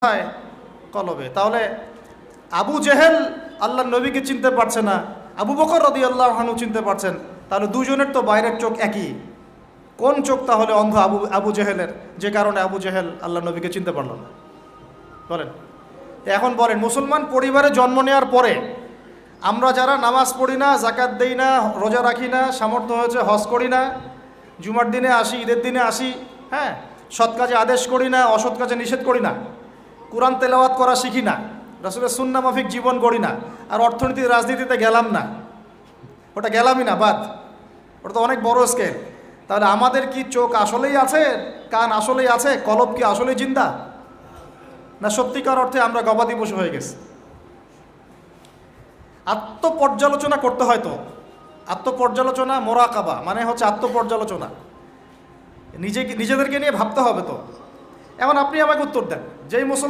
হয় কলবে। তাহলে আবু জেহেল আল্লাহর নবীকে চিনতে পারছে না, আবু বকর রাদিয়াল্লাহু আনহু চিনতে পারছেন, তাহলে দুজনের তো বাইরের চোখ একই। কোন চোখ তাহলে অন্ধ আবু জেহেলের, যে কারণে আবু জেহেল আল্লাহর নবীকে চিনতে পারল না? বলেন। এখন বলেন, মুসলমান পরিবারে জন্ম নেওয়ার পরে আমরা যারা নামাজ পড়ি না, জাকাত দেই না, রোজা রাখি না, সামর্থ্য হয়েছে হজ করি না, জুমার দিনে আসি, ঈদের দিনে আসি, হ্যাঁ, সৎ কাজে আদেশ করি না, অসৎ কাজে নিষেধ করি না, কোরআন তেলাওয়াত করা শিখি না, রাসূলের সুন্নাহ মাফিক জীবন গড়ি না, আর অর্থনীতি রাজনীতিতে গেলাম না, ওটা গেলামই না, বাদ, ওটা তো অনেক বড় স্কেল। তাহলে আমাদের কি চোখ আসলেই আছে, কান আসলেই আছে, কলব কি আসলেই জিন্দা, না সত্যিকার অর্থে আমরা গবাদি পশু হয়ে গেছি? আত্মপর্যালোচনা করতে হয়। তো আত্মপর্যালোচনা, মোরাকাবা মানে হচ্ছে আত্মপর্যালোচনা, নিজেদেরকে নিয়ে ভাবতে হবে। তো এখন আপনি আমাকে উত্তর দেন, যেই মুসলমান